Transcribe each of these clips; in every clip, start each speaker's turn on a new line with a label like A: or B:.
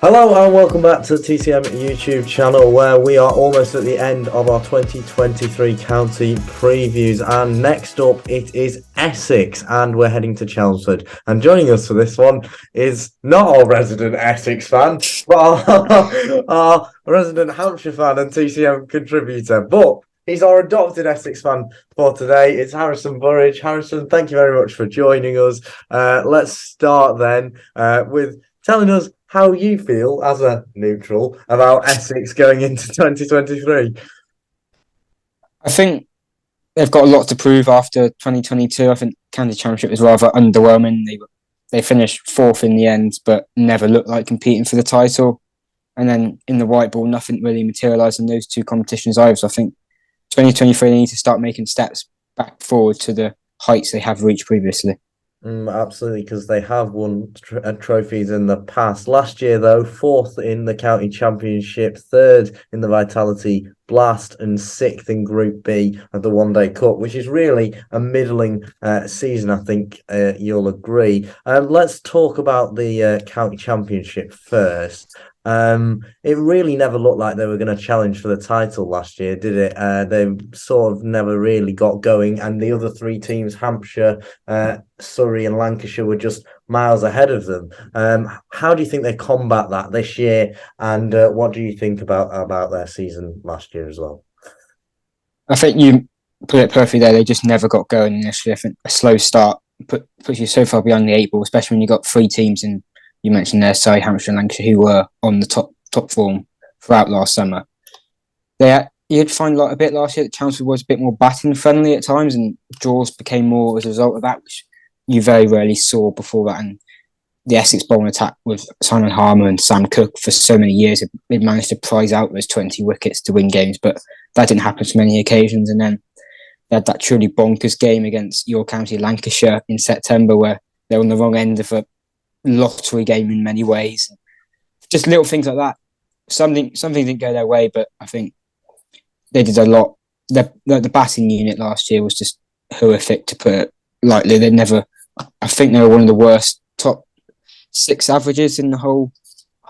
A: Hello and welcome back to the TCM YouTube channel, where we are almost at the end of our 2023 county previews, and next up it is Essex and we're heading to Chelmsford. And joining us for this one is not our resident Essex fan, but our resident Hampshire fan and TCM contributor, but he's our adopted Essex fan for today. It's Harrison Burridge. Harrison, thank you very much for joining us. Let's start then with telling us how you feel as a neutral about Essex going into 2023.
B: I think they've got a lot to prove after 2022. I think County Championship was rather underwhelming. They finished fourth in the end, but never looked like competing for the title. And then in the white ball, nothing really materialised in those two competitions either. So I think 2023 they need to start making steps back forward to the heights they have reached previously.
A: Absolutely, because they have won trophies in the past. Last year, though, fourth in the county championship, third in the Vitality Blast, and sixth in Group B of the One Day Cup, which is really a middling season. I think you'll agree. Let's talk about the county championship first. It really never looked like they were going to challenge for the title last year, did it? They sort of never really got going, and the other three teams, Hampshire, Surrey and Lancashire, were just miles ahead of them. How do you think they combat that this year, and what do you think about their season last year as well?
B: I think you put it perfectly there. They just never got going initially. I think a slow start puts you so far behind the eight ball, especially when you got three teams in. You mentioned there, Surrey, Hampshire and Lancashire, who were on the top form throughout last summer. You'd find a bit last year that Chelmsford was a bit more batting friendly at times, and draws became more as a result of that, which you very rarely saw before that. And the Essex bowling attack with Simon Harmer and Sam Cook for so many years, they managed to prize out those 20 wickets to win games, but that didn't happen to many occasions. And then they had that truly bonkers game against York County, Lancashire in September, where they were on the wrong end of a lottery game in many ways. Just little things like that. Something didn't go their way, but I think they did a lot. The batting unit last year was just horrific, to put it lightly. I think they were one of the worst top six averages in the whole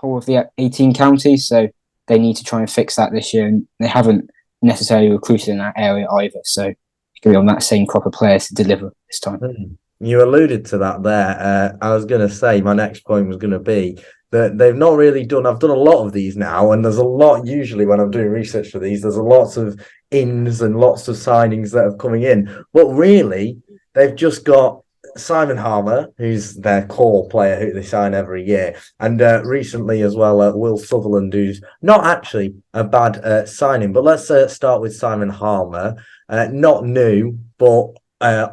B: of the 18 counties, so they need to try and fix that this year, and they haven't necessarily recruited in that area either, so you can be on that same crop of players to deliver this time.
A: You alluded to that there. I was going to say my next point was going to be that they've not really done. I've done a lot of these now, and there's a lot usually when I'm doing research for these. There's a lots of ins and lots of signings that are coming in, but really they've just got Simon Harmer, who's their core player who they sign every year, and recently as well Will Sutherland, who's not actually a bad signing. But let's start with Simon Harmer, not new, but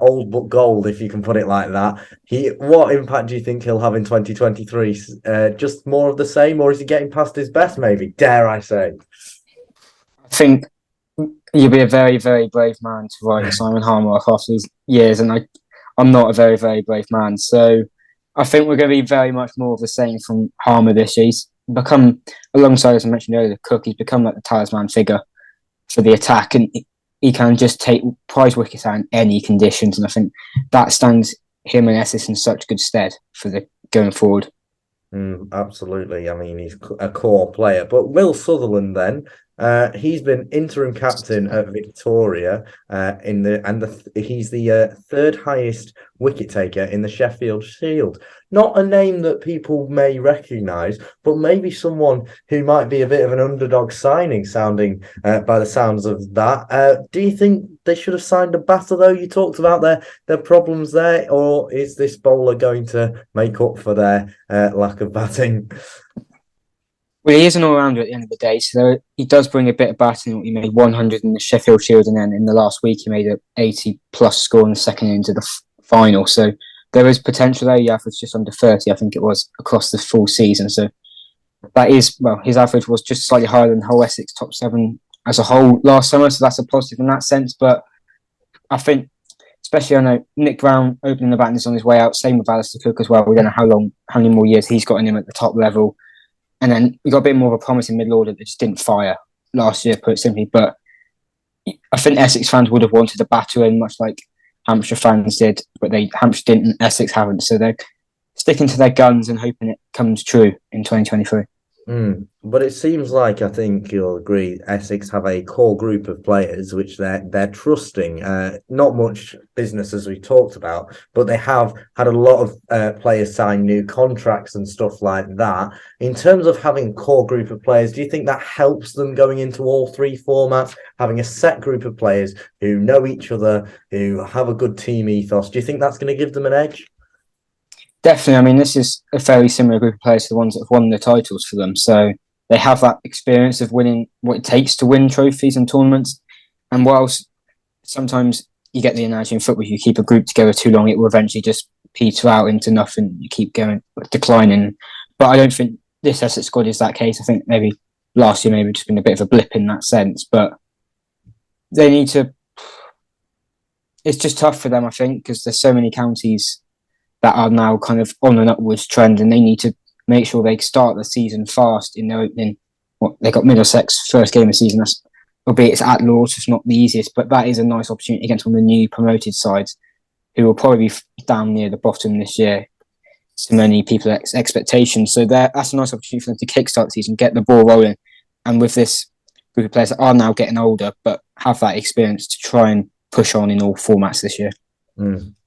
A: old but gold, if you can put it like that. What impact do you think he'll have in 2023? Just more of the same, or is he getting past his best, maybe, dare I say?
B: I think you'll be a very, very brave man to write Simon Harmer off after these years, and I'm not a very, very brave man. So I think we're going to be very much more of the same from Harmer this year. He's become, alongside, as I mentioned earlier, Cook, he's become like the talisman figure for the attack, and he can just take prize wickets out in any conditions, and I think that stands him and Essex in such good stead for the going forward.
A: Absolutely. I mean, he's a core player. But Will Sutherland, then, he's been interim captain at Victoria he's the third highest wicket taker in the Sheffield Shield. Not a name that people may recognise, but maybe someone who might be a bit of an underdog signing, sounding by the sounds of that. Do you think they should have signed a batter, though? You talked about their problems there, or is this bowler going to make up for their lack of batting?
B: Well, he is an all-rounder at the end of the day, so he does bring a bit of batting. He made 100 in the Sheffield Shield, and then in the last week he made an 80-plus score in the second into the final. So there is potential there. He averaged just under 30, I think it was, across the full season. So that is, well, his average was just slightly higher than the whole Essex top seven as a whole last summer, so that's a positive in that sense. But I think, especially, I know Nick Brown opening the batting is on his way out, same with Alistair Cook as well. We don't know how many more years he's got in him at the top level. And then we got a bit more of a promising middle order that just didn't fire last year, put it simply. But I think Essex fans would have wanted a batter in, much like Hampshire fans did, but Hampshire didn't and Essex haven't. So they're sticking to their guns and hoping it comes true in 2023.
A: But it seems like I think you'll agree Essex have a core group of players which they're trusting. Not much business as we talked about, but they have had a lot of players sign new contracts and stuff like that. In terms of having a core group of players, do you think that helps them going into all three formats, having a set group of players who know each other, who have a good team ethos? Do you think that's going to give them an edge?
B: Definitely. I mean, this is a very similar group of players to the ones that have won the titles for them. So they have that experience of winning what it takes to win trophies and tournaments. And whilst sometimes you get the analogy in football, you keep a group together too long, it will eventually just peter out into nothing. You keep going declining. But I don't think this Essex squad is that case. I think maybe last year maybe just been a bit of a blip in that sense. But they need to. It's just tough for them, I think, because there's so many counties that are now kind of on an upwards trend, and they need to make sure they start the season fast in their opening. They got Middlesex first game of the season. Albeit it's at Lords, it's not the easiest, but that is a nice opportunity against one of the new promoted sides, who will probably be down near the bottom this year to many people's expectations. So that's a nice opportunity for them to kickstart the season, get the ball rolling, and with this group of players that are now getting older, but have that experience to try and push on in all formats this year.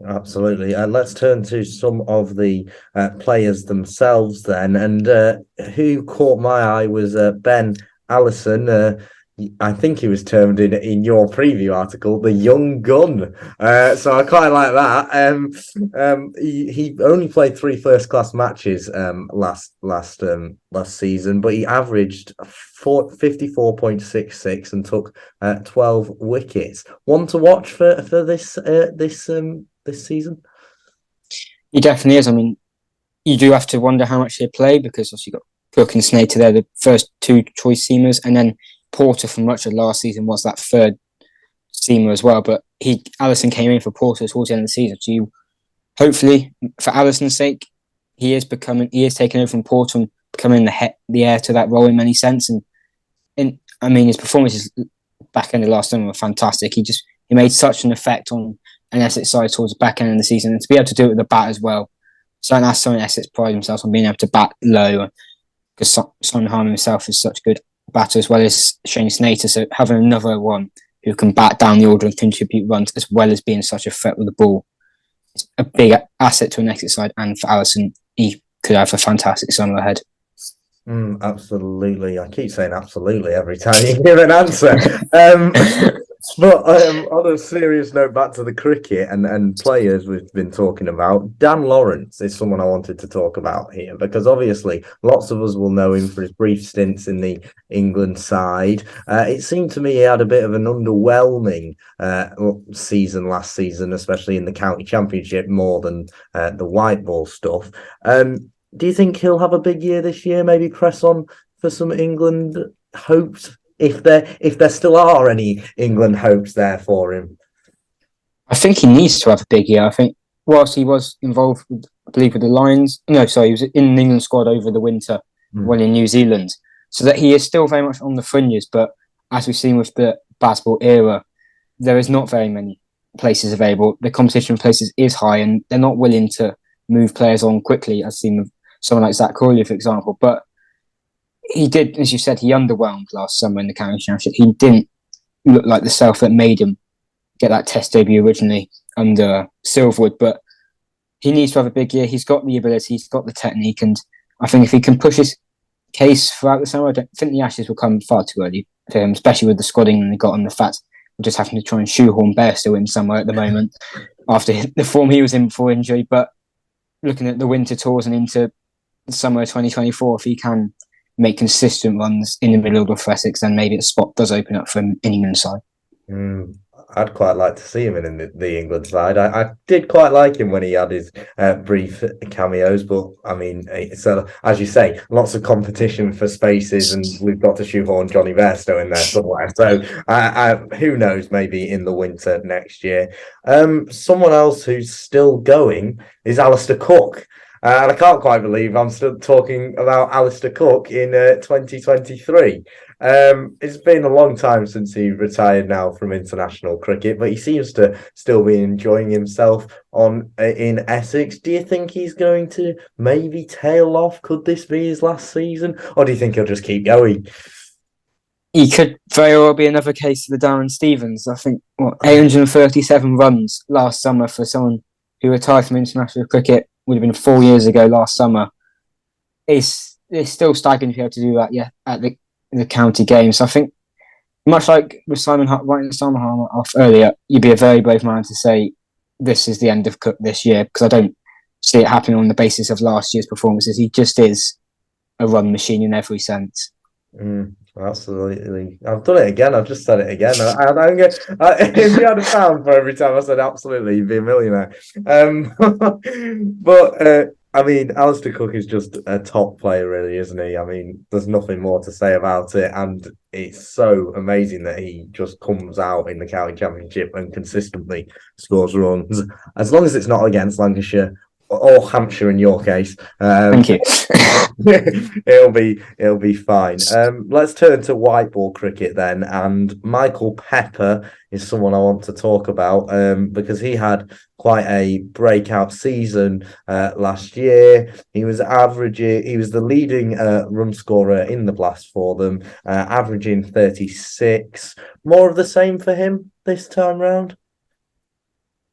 A: Absolutely. Let's turn to some of the players themselves then. And who caught my eye was Ben Allison. I think he was termed in your preview article the young gun. So I quite like that. He only played 3 first-class matches last season, but he averaged 54.66 and took 12 wickets. One to watch for this season.
B: He definitely is. I mean, you do have to wonder how much they play, because obviously you've got Cook and Snater there, the first 2 choice seamers, and then Porter for much of last season was that third seamer as well. But Allison came in for Porter towards the end of the season. So hopefully, for Allison's sake, he is taking over from Porter and becoming the heir to that role in many sense. And I mean, his performances back end of last summer were fantastic. He made such an effect on an Essex side towards the back end of the season, and to be able to do it with the bat as well. So that's something Essex pride themselves on, being able to bat low, because Simon Harman himself is such a good batter, as well as Shane Snater. So having another one who can bat down the order and contribute runs, as well as being such a threat with the ball, is a big asset to an Essex side. And for Allison, he could have a fantastic summer ahead.
A: Absolutely. I keep saying absolutely every time you give an answer. But on a serious note, back to the cricket and players we've been talking about, Dan Lawrence is someone I wanted to talk about here, because obviously lots of us will know him for his brief stints in the England side. It seemed to me he had a bit of an underwhelming season last season, especially in the county championship, more than the white ball stuff. Do you think he'll have a big year this year? Maybe press on for some England hopes, if there still are any England hopes there for him?
B: I think he needs to have a big year. I think whilst he was involved, I believe, with the Lions. No, sorry, he was in the England squad over the winter when in New Zealand. So that he is still very much on the fringes. But as we've seen with the basketball era, there is not very many places available. The competition for places is high, and they're not willing to move players on quickly, as seen with someone like Zach Corley, for example. But he did, as you said, he underwhelmed last summer in the county championship. He didn't look like the self that made him get that test debut originally under Silverwood. But he needs to have a big year. He's got the ability, he's got the technique, and I think if he can push his case throughout the summer, I don't think the Ashes will come far too early for him, especially with the squadding they got, and the fact we're just having to try and shoehorn Bairstow in somewhere at the moment after the form he was in before injury. But looking at the winter tours and into the summer of 2024, if he can make consistent runs in the middle order for Essex, then maybe a spot does open up for him in England side.
A: I'd quite like to see him in the England side. I did quite like him when he had his brief cameos, but I mean, so as you say, lots of competition for spaces, and we've got to shoehorn Johnny Bairstow in there somewhere. So who knows, maybe in the winter next year. Someone else who's still going is Alistair Cook. And I can't quite believe I'm still talking about Alistair Cook in 2023. It's been a long time since he retired now from international cricket, but he seems to still be enjoying himself on in Essex. Do you think he's going to maybe tail off? Could this be his last season, or do you think he'll just keep going?
B: He could very well be another case of the Darren Stevens. I think 837 runs last summer for someone who retired from international cricket would have been 4 years ago last summer. It's still staggering to be able to do that, yeah, at the county games. So I think, much like with Simon Harmer off earlier, you'd be a very brave man to say this is the end of Cook this year, because I don't see it happening on the basis of last year's performances. He just is a run machine in every sense.
A: Absolutely. I've done it again. I've just said it again. If you had a pound for every time I said absolutely, you'd be a millionaire. But I mean, Alistair Cook is just a top player, really, isn't he? I mean, there's nothing more to say about it. And it's so amazing that he just comes out in the county championship and consistently scores runs, as long as it's not against Lancashire or Hampshire in your case.
B: Thank you.
A: It'll be fine. Let's turn to white ball cricket then, and Michael Pepper is someone I want to talk about because he had quite a breakout season last year. He was the leading run scorer in the Blast for them, averaging 36. More of the same for him this time round?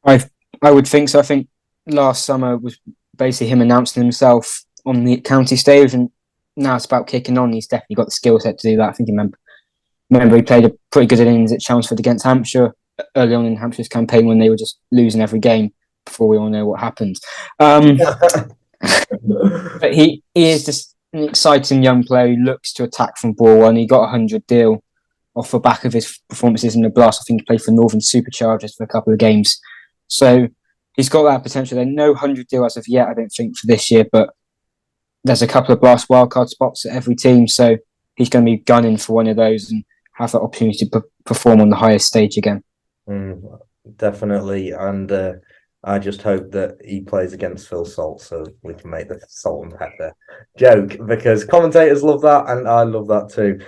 B: I would think so. I think last summer was basically him announcing himself on the county stage, and now it's about kicking on. He's definitely got the skill set to do that. I think remember he played a pretty good innings at Chelmsford against Hampshire early on in Hampshire's campaign when they were just losing every game before we all know what happened. But he is just an exciting young player who looks to attack from ball one. He got a 100 deal off the back of his performances in the Blast. I think he played for Northern Superchargers for a couple of games. So he's got that potential. There's no 100 deal as of yet, I don't think, for this year, but there's a couple of Blast wildcard spots at every team, so he's going to be gunning for one of those and have that opportunity to perform on the highest stage again.
A: Definitely, and I just hope that he plays against Phil Salt so we can make the salt and pepper joke, because commentators love that and I love that too.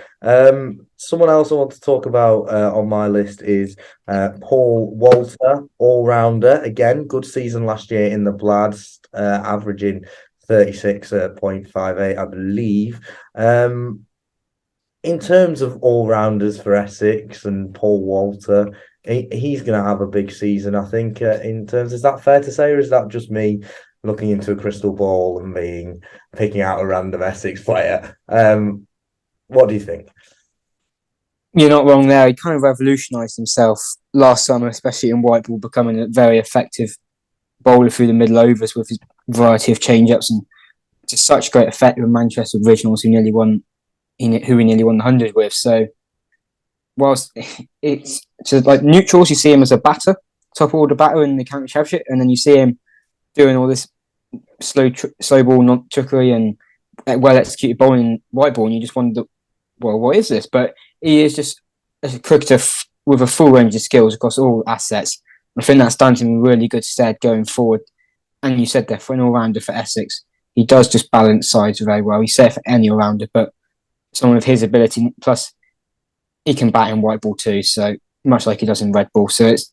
A: Someone else I want to talk about on my list is Paul Walter, all-rounder. Again, good season last year in the Blast, averaging 36.58, I believe. In terms of all-rounders for Essex and Paul Walter, he's going to have a big season, I think, in terms. Is that fair to say, or is that just me looking into a crystal ball and picking out a random Essex player? What do you think?
B: You're not wrong there. He kind of revolutionised himself last summer, especially in white ball, becoming a very effective bowler through the middle overs with his variety of change-ups, and to such great effect with Manchester Originals, who he nearly won the 100 with. So whilst it's just like neutrals, you see him as a batter, top order batter in the county championship, and then you see him doing all this slow ball, not trickery, and well executed bowling in white ball, and you just wonder, well, what is this? But he is just a cricketer with a full range of skills across all assets. I think that's done him in really good stead going forward. And you said there, for an all-rounder for Essex, he does just balance sides very well. He's safe for any all-rounder, but someone of his ability, plus he can bat in white ball too, so much like he does in red ball. So it's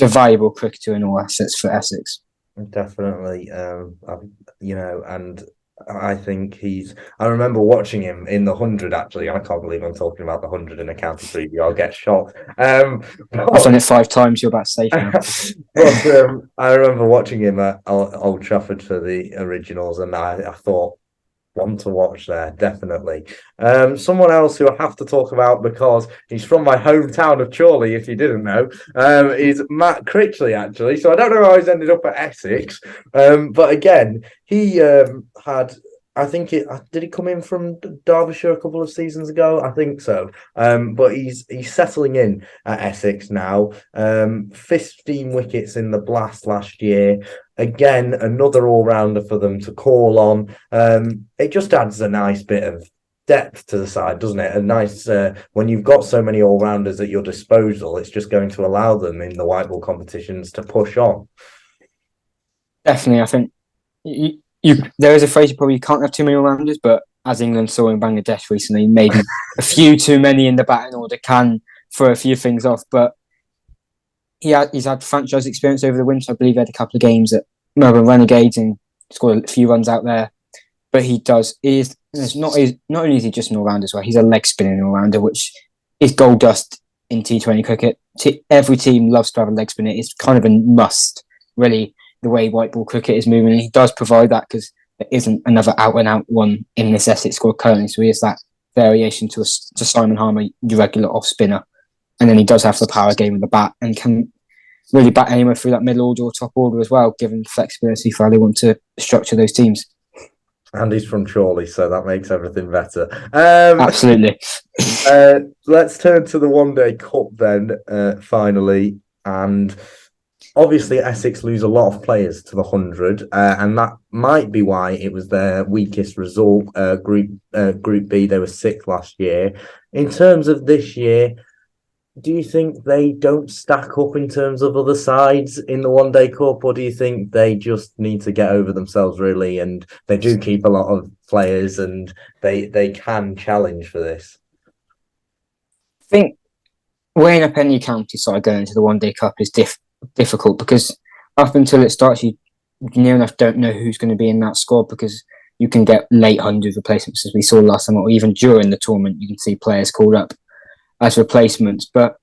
B: a valuable cricketer in all assets for Essex.
A: Definitely, and I think I remember watching him in the 100, actually. I can't believe I'm talking about the 100 in a county preview. I'll get shot.
B: I've done it 5 times. You're about safe now.
A: But I remember watching him at Old Trafford for the Originals, and I thought, one to watch there, definitely. Someone else who I have to talk about because he's from my hometown of Chorley, if you didn't know, is Matt Critchley, actually. So I don't know how he's ended up at Essex, but again, he had, I think did he come in from Derbyshire a couple of seasons ago? I think so. But he's settling in at Essex now. 15 wickets in the Blast last year. Again, another all-rounder for them to call on. It just adds a nice bit of depth to the side, doesn't it? A nice, when you've got so many all-rounders at your disposal, it's just going to allow them in the white ball competitions to push on.
B: Definitely, I think there is a phrase you probably can't have too many all-rounders, but as England saw in Bangladesh recently, maybe a few too many in the batting order can throw a few things off. But he's had franchise experience over the winter. I believe he had a couple of games at Melbourne Renegades and scored a few runs out there. But not only is he just an all-rounder as well, he's a leg spinning all-rounder, which is gold dust in T20 cricket. Every team loves to have a leg spinner. It's kind of a must, really, the way white ball cricket is moving. And he does provide that because there isn't another out-and-out one in this Essex squad currently. So he has that variation to Simon Harmer, your regular off-spinner. And then he does have the power game with the bat and can really bat anywhere through that middle order or top order as well, given flexibility for how they want to structure those teams.
A: And he's from Chorley, so that makes everything better.
B: Absolutely.
A: Let's turn to the One Day Cup then, finally. And obviously, Essex lose a lot of players to the 100, and that might be why it was their weakest result. Group B, they were sixth last year. In terms of this year, do you think they don't stack up in terms of other sides in the One Day Cup, or do you think they just need to get over themselves, really, and they do keep a lot of players and they can challenge for this?
B: I think weighing up any county side going into the One Day Cup is difficult because up until it starts, you near enough don't know who's going to be in that squad because you can get late 100 replacements, as we saw last time, or even during the tournament, you can see players called up as replacements. But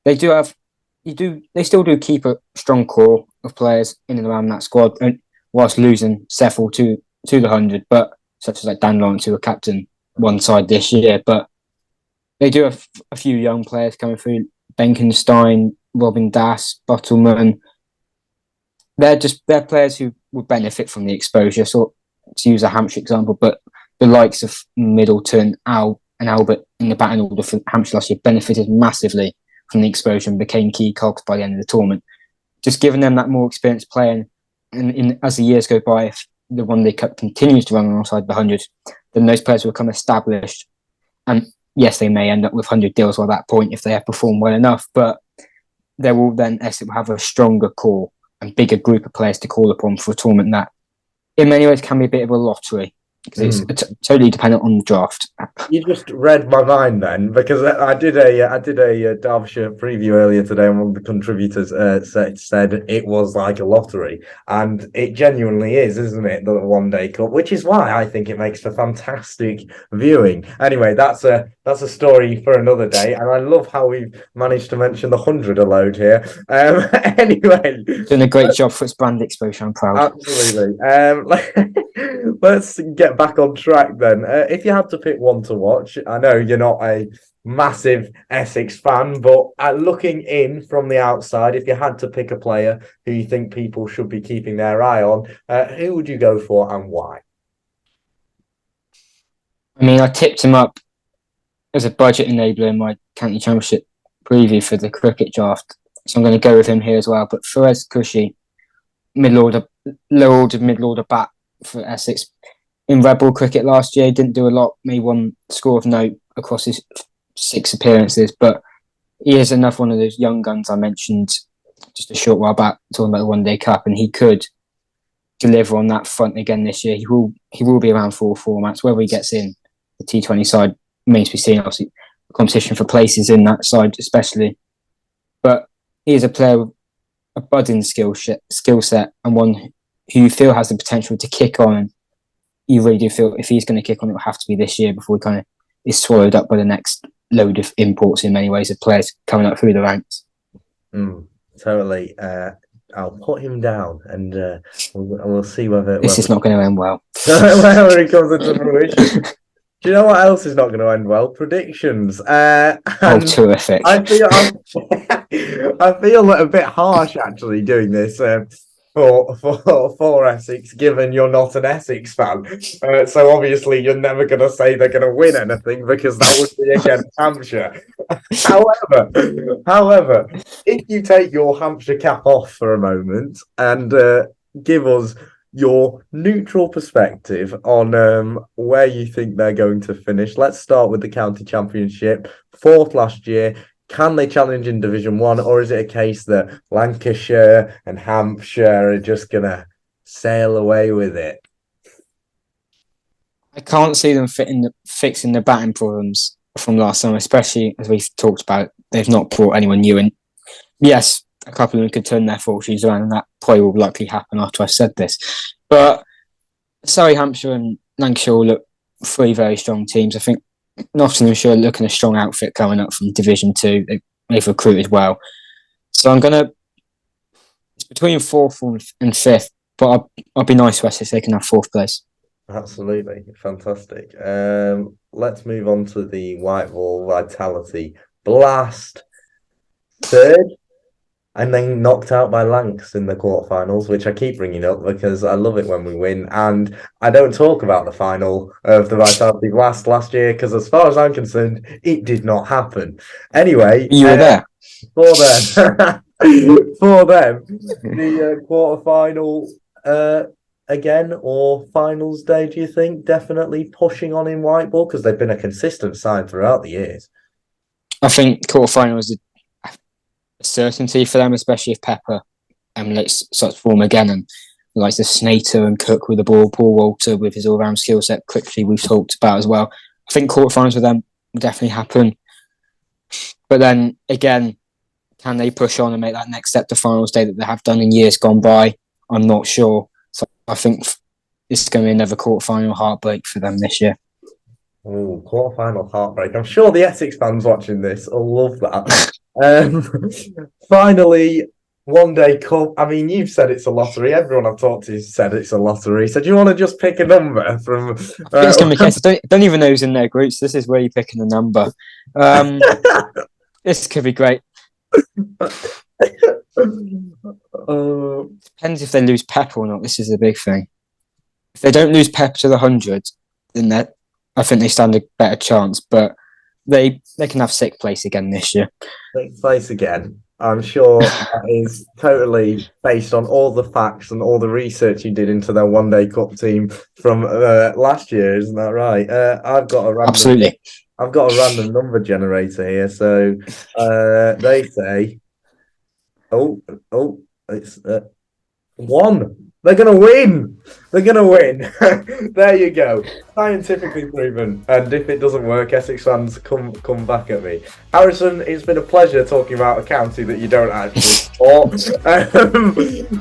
B: they still do keep a strong core of players in and around that squad, and whilst losing several to the 100, but such as like Dan Lawrence, who were captain one side this year. But they do have a few young players coming through: Benkenstein, Robin Das, Bottleman. They're players who would benefit from the exposure. So to use a Hampshire example, but the likes of Middleton, Al and Albert in the batting order for Hampshire last year benefited massively from the exposure and became key cogs by the end of the tournament. Just giving them that more experience playing, and as the years go by, if the One Day Cup continues to run alongside the 100, then those players will become established. And yes, they may end up with 100 deals by that point if they have performed well enough, but Essex will have a stronger core and bigger group of players to call upon for a tournament that in many ways can be a bit of a lottery because it's totally dependent on the draft.
A: You just read my mind then, because I did a Derbyshire preview earlier today, and one of the contributors said it was like a lottery, and it genuinely is, isn't it? The One Day Cup, which is why I think it makes for fantastic viewing. Anyway, that's a story for another day, and I love how we've managed to mention the 100 a load here. Anyway,
B: doing a great job for its brand exposure. I'm proud.
A: Absolutely. Let's get back on track then. If you had to pick one to watch, I know you're not a massive Essex fan, but looking in from the outside, if you had to pick a player who you think people should be keeping their eye on, who would you go for and why?
B: I mean, I tipped him up as a budget enabler in my county championship preview for the cricket draft, so I'm going to go with him here as well. But Faraz Kushi, middle order bat for Essex. In red ball cricket last year, didn't do a lot, made one score of note across his 6 appearances, but he is another one of those young guns I mentioned just a short while back, talking about the One Day Cup, and he could deliver on that front again this year. He will be around 4 formats. Whether he gets in the T20 side remains to be seen. Obviously, the competition for places in that side especially. But he is a player with a budding skill set and one who you feel has the potential to kick on. You really do feel if he's going to kick on, it will have to be this year before he kind of is swallowed up by the next load of imports in many ways of players coming up through the ranks.
A: Totally. I'll put him down and we'll see whether...
B: This is not going to end well.
A: Whether he comes into fruition. Do you know what else is not going to end well? Predictions.
B: Terrific.
A: I feel a bit harsh actually doing this for Essex, given you're not an Essex fan. So obviously you're never going to say they're going to win anything because that would be against Hampshire. However, if you take your Hampshire cap off for a moment and give us your neutral perspective on where you think they're going to finish. Let's start with the county championship. 4th last year. Can they challenge in Division 1, or is it a case that Lancashire and Hampshire are just going to sail away with it?
B: I can't see them fixing the batting problems from last summer, especially as we've talked about. They've not brought anyone new in. Yes, a couple of them could turn their fortunes around, and that probably will likely happen after I've said this. But Surrey, Hampshire, and Lancashire will look three very strong teams. I think Nottinghamshire looking a strong outfit coming up from Division 2. They've recruited well. So it's between fourth and fifth, but I'll be nice to Essex if they can have fourth place.
A: Absolutely. Fantastic. Let's move on to the white ball Vitality Blast. Third, and then knocked out by Lancs in the quarterfinals, which I keep bringing up because I love it when we win. And I don't talk about the final of the Vitality Blast last year because, as far as I'm concerned, it did not happen. Anyway,
B: You were there.
A: For them, the quarterfinal again or finals day, do you think? Definitely pushing on in white ball because they've been a consistent side throughout the years.
B: I think quarterfinal is a certainty for them, especially if Pepper emulates such form again and like the Snater and Cook with the ball, Paul Walter with his all-round skill set, quickly we've talked about as well. I think quarterfinals with them will definitely happen. But then again, can they push on and make that next step to finals day that they have done in years gone by? I'm not sure. So I think it's going to be another quarterfinal heartbreak for them this year.
A: Oh, quarterfinal heartbreak. I'm sure the Essex fans watching this will love that. Finally, One Day Cup. I mean, you've said it's a lottery. Everyone I've talked to said it's a lottery. So do you want to just pick a number from...
B: I think it's going to be case. I don't even know who's in their groups. This is where you're picking a number. This could be great. Depends if they lose Pep or not. This is a big thing. If they don't lose Pep to the 100, then I think they stand a better chance. But they can have sixth place again this year.
A: Sixth place again. I'm sure that is totally based on all the facts and all the research you did into their One Day Cup team from last year. Isn't that right? I've got a random number generator here. So they say, it's 1. They're going to win. They're going to win. There you go. Scientifically proven. And if it doesn't work, Essex fans, come back at me. Harrison, it's been a pleasure talking about a county that you don't actually support.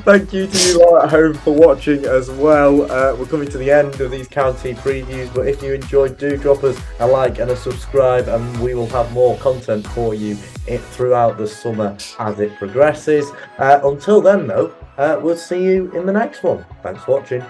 A: Thank you to you all at home for watching as well. We're coming to the end of these county previews, but if you enjoyed, do drop us a like and a subscribe, and we will have more content for you throughout the summer as it progresses. Until then, though, we'll see you in the next one. Thanks for watching.